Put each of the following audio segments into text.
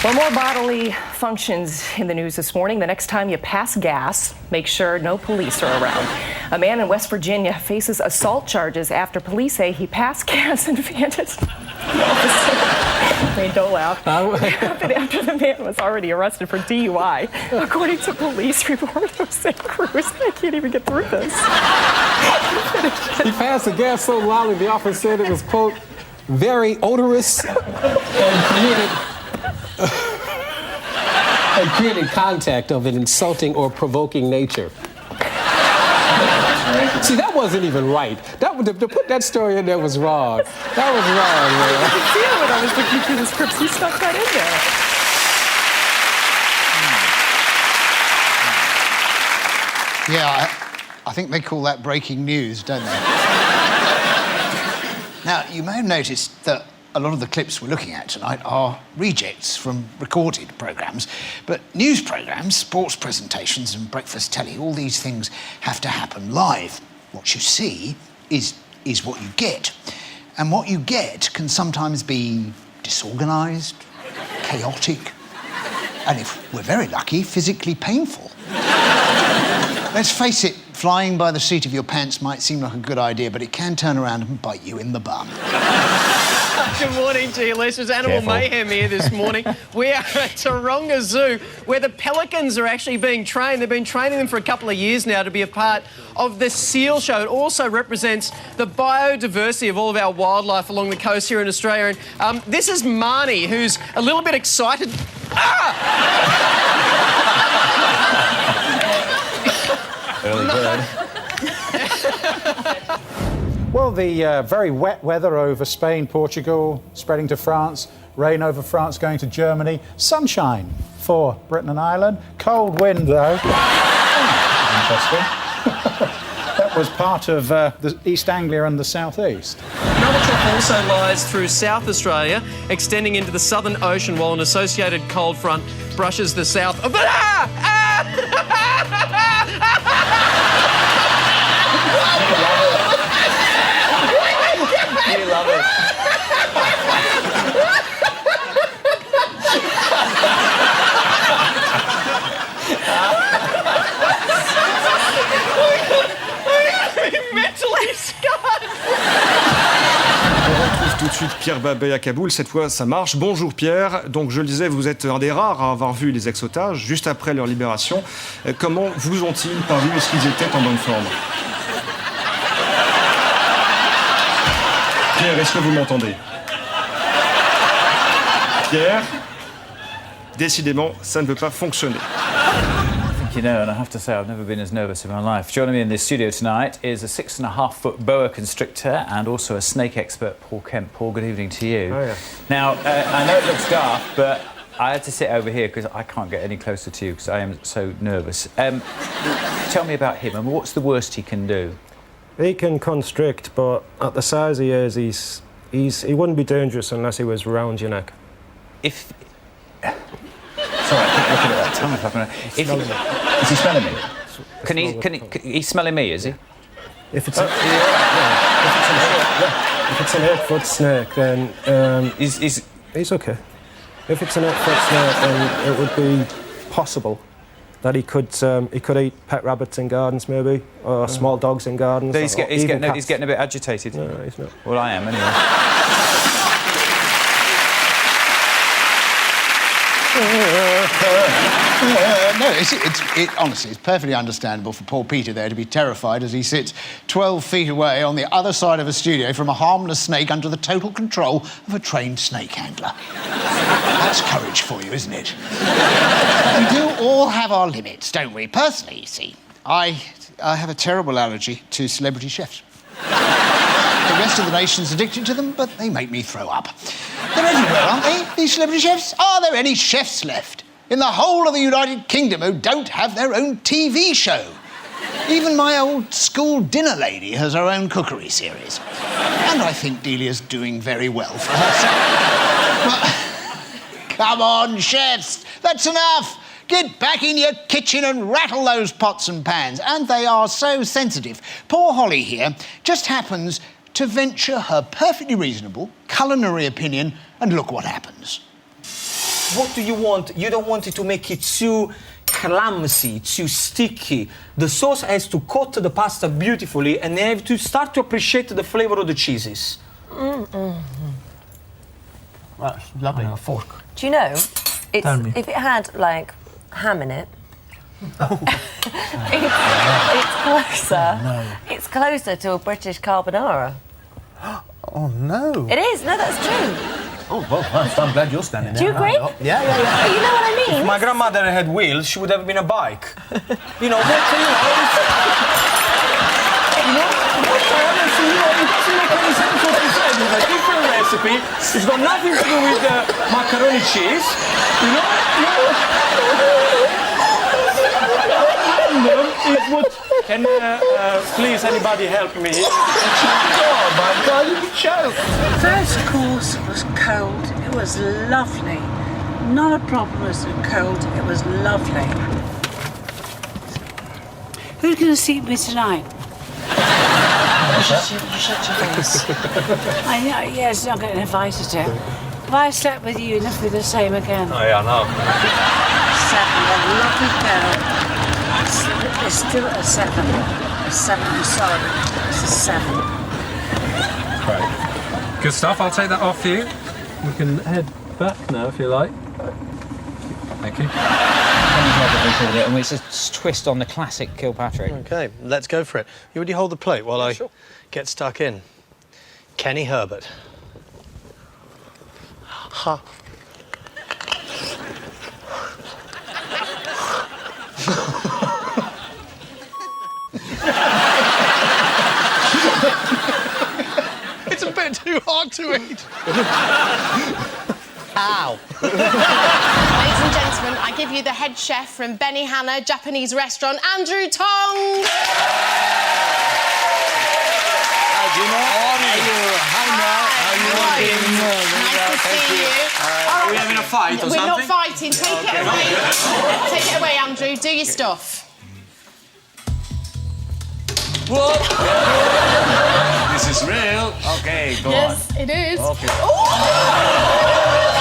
Well, more bodily functions in the news this morning. The next time you pass gas, make sure no police are around. A man in West Virginia faces assault charges after police say he passed gas and handed don't laugh. After the man was already arrested for DUI, according to police report of St. Cruz. I can't even get through this. He passed the gas so loudly, the officer said it was, quote, very odorous and created contact of an insulting or provoking nature. See, that wasn't even right. To put that story in there was wrong. That was wrong, man. I could see it when I was looking through the scripts. He stuck that in there. Yeah, I think they call that breaking news, don't they? Now, you may have noticed that a lot of the clips we're looking at tonight are rejects from recorded programmes. But news programmes, sports presentations and breakfast telly, all these things have to happen live. What you see is what you get. And what you get can sometimes be disorganised, chaotic, and if we're very lucky, physically painful. Let's face it, flying by the seat of your pants might seem like a good idea, but it can turn around and bite you in the bum. Good morning to you, listeners. Animal Mayhem here this morning. We are at Taronga Zoo, where the pelicans are actually being trained. They've been training them for a couple of years now to be a part of the seal show. It also represents the biodiversity of all of our wildlife along the coast here in Australia. And this is Marnie, who's a little bit excited. Early bird. Well, the very wet weather over Spain, Portugal, spreading to France, rain over France, going to Germany, sunshine for Britain and Ireland, cold wind, though. Interesting. That was part of the East Anglia and the South East. Another trough also lies through South Australia, extending into the Southern Ocean, while an associated cold front brushes the south. You love it. I'm mentally scarred. On retrouve tout de suite Pierre Babet à Kaboul. Cette fois, ça marche. Bonjour Pierre. Donc, je le disais, vous êtes un des rares à avoir vu les ex-otages juste après leur libération. Comment vous ont-ils paru? Est-ce qu'ils étaient en bonne forme? Pierre, est-ce que vous m'entendez? Pierre? Décidément, ça ne veut pas fonctionner. You know, and I have to say, I've never been as nervous in my life. Joining me in this studio tonight is a 6.5-foot boa constrictor and also a snake expert, Paul Kemp. Paul, good evening to you. Oh, yeah. Now, I know it looks daft, but I had to sit over here because I can't get any closer to you because I am so nervous. Tell me about him, and what's the worst he can do? He can constrict, but at the size he is, he wouldn't be dangerous unless he was round your neck. If... Sorry, I keep looking at that tongue. Is he smelling me? He's smelling me, is he? If it's, if it's an 8-foot snake, then he's okay. If it's an 8-foot snake, then it would be possible that he could eat pet rabbits in gardens, maybe, or small dogs in gardens. He's getting a bit agitated. No, he's not. Well, I am anyway. No, honestly, it's perfectly understandable for poor Peter there to be terrified as he sits 12 feet away on the other side of a studio from a harmless snake under the total control of a trained snake handler. That's courage for you, isn't it? We do all have our limits, don't we? Personally, you see, I have a terrible allergy to celebrity chefs. The rest of the nation's addicted to them, but they make me throw up. They're everywhere, aren't they, these celebrity chefs? Are there any chefs left in the whole of the United Kingdom who don't have their own TV show? Even my old school dinner lady has her own cookery series. And I think Delia's doing very well for herself. But, come on, chefs, that's enough. Get back in your kitchen and rattle those pots and pans. And they are so sensitive. Poor Holly here just happens to venture her perfectly reasonable culinary opinion, and look what happens. what do you want? You don't want it to make it too clumsy, too sticky. The sauce has to coat the pasta beautifully, and you have to start to appreciate the flavor of the cheeses. That's lovely. A fork. Do you know, Tell me. if it had, like, ham in it, it's closer to a British carbonara. Oh, no. It is, no, that's true. Oh, well, I'm glad you're standing there. Do you agree? Yeah. Oh, you know what I mean? If my grandmother had wheels, she would have been a bike. You know, it doesn't make any sense what you said. It's a different recipe. It's got nothing to do with macaroni cheese. You know? Can please anybody help me? Oh my God, you choke. First course was cold. It was lovely. Not a problem as it cold. It was lovely. Who's going to seat me tonight? You shut your face. I know, yes, I'm getting invited to. If I slept with you, it'd be the same again. Oh yeah, I know. 7, a lovely girl. It's still a 7. A 7, I'm sorry. It's a 7. Right. Good stuff, I'll take that off you. We can head back now if you like. Thank you. And it's a twist on the classic Kilpatrick. OK, let's go for it. You already hold the plate while I get stuck in. Kenny Herbert. Ha. It's a bit too hard to eat. Ow. Ladies and gentlemen, I give you the head chef from Benihana Japanese restaurant, Andrew Tong. Nice to see you. Are we having a fight or We're something? not fighting. Take it away. Take it away, Andrew. Do your stuff. This is real. Okay, go Yes, it is. Okay. Ooh!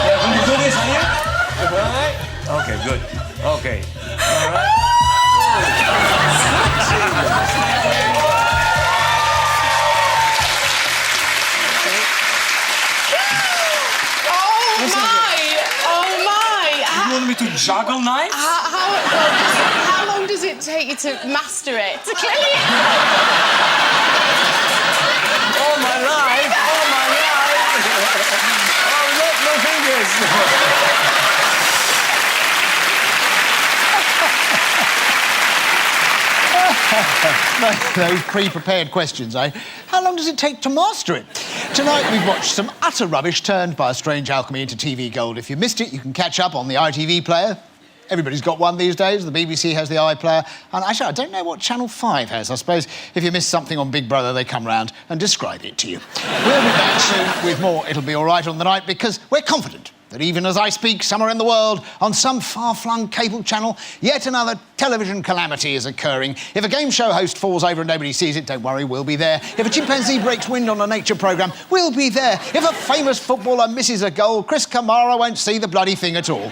Yeah, will you do this, are you? Right? Okay, good. Okay. All right. Oh my! You want me to juggle knives? How long does it take you to master it? Clearly. Oh, my life! Oh, my life! Oh, look, no fingers! Those pre-prepared questions, eh? How long does it take to master it? Tonight we've watched some utter rubbish turned by a strange alchemy into TV gold. If you missed it, you can catch up on the ITV player. Everybody's got one these days. The BBC has the iPlayer. And actually, I don't know what Channel 5 has. I suppose if you miss something on Big Brother, they come round and describe it to you. We'll be back soon with more It'll Be All Right on the Night, because we're confident that even as I speak, somewhere in the world, on some far-flung cable channel, yet another television calamity is occurring. If a game show host falls over and nobody sees it, don't worry, we'll be there. If a chimpanzee breaks wind on a nature programme, we'll be there. If a famous footballer misses a goal, Chris Kamara won't see the bloody thing at all.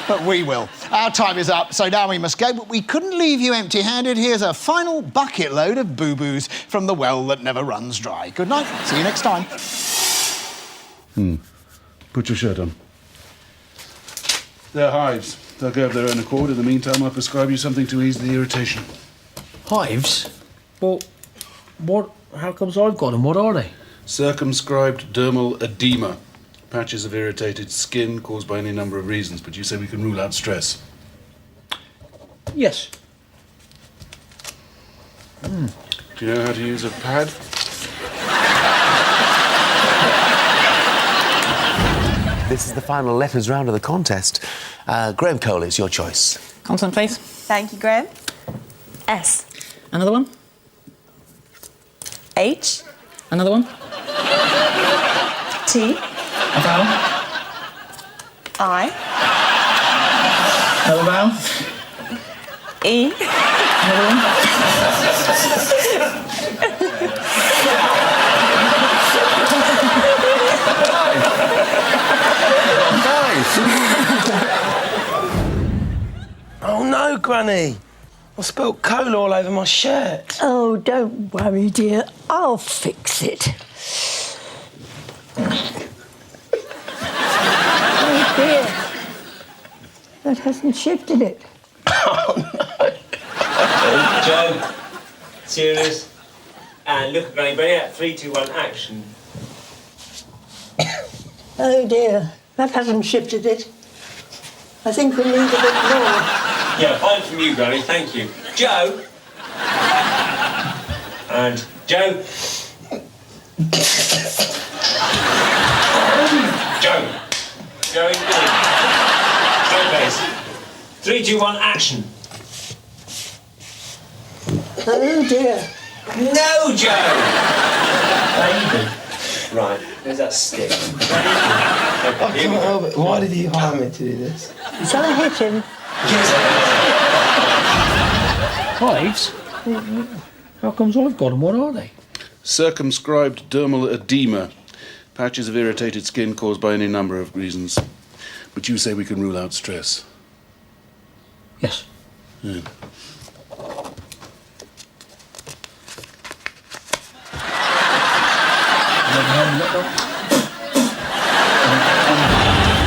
But we will. Our time is up, so now we must go, but we couldn't leave you empty-handed. Here's a final bucket load of boo-boos from the well that never runs dry. Good night. See you next time. Put your shirt on. They're hives. They'll go of their own accord. In the meantime, I'll prescribe you something to ease the irritation. Hives? Well, what? How comes I've got them? What are they? Circumscribed dermal edema. Patches of irritated skin caused by any number of reasons, but you say we can rule out stress. Yes. Do you know how to use a pad? This is the final letters round of the contest. Graham Cole is your choice. Consonant, please. Thank you, Graham. S. Another one. H. Another one. T. A vowel. I. Another vowel. E. Another one. Granny. I spilled cola all over my shirt. Oh, don't worry, dear. I'll fix it. Oh, dear. That hasn't shifted it. Joe, serious. And look, Granny, bring out 3, 2, 1, action. Oh, dear. That hasn't shifted it. I think we need a bit more. Yeah, fine from you, Granny, thank you. Joe. And Joe. Joe. Joe, indeed. Joe, please. 3, 2, 1, action. Oh, dear. No, Joe! Baby. Right, where's that stick? I can't help it. Why did he hire me to do this? Shall I hit him? Hives? How comes I've got them? What are they? Circumscribed dermal edema. Patches of irritated skin caused by any number of reasons. But you say we can rule out stress. Yes. Yeah.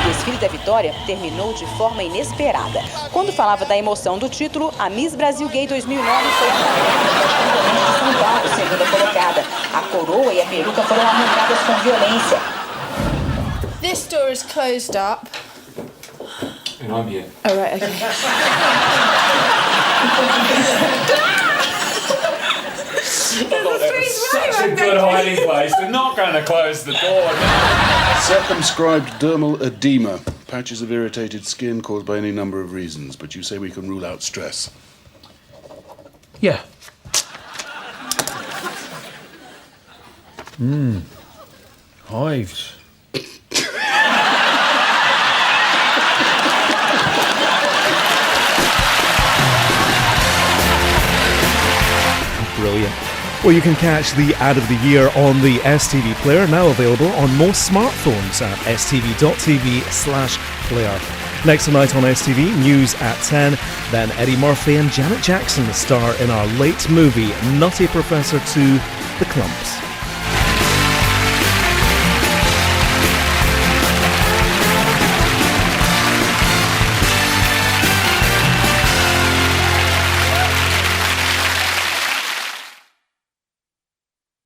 O desfile da vitória terminou de forma inesperada. Quando falava da emoção do título, a Miss Brasil Gay 2009 foi a de São Paulo, segunda colocada. A coroa e a peruca foram arrancadas com violência. This door is closed up. And I'm here. Oh, right, okay. Such a good hiding place. They're not going to close the door. Circumscribed dermal edema. Patches of irritated skin caused by any number of reasons. But you say we can rule out stress. Yeah. Hives. Brilliant. Well, you can catch the ad of the year on the STV Player, now available on most smartphones at stv.tv/player. Next tonight on STV, news at 10, then Eddie Murphy and Janet Jackson star in our late movie Nutty Professor 2, The Clumps.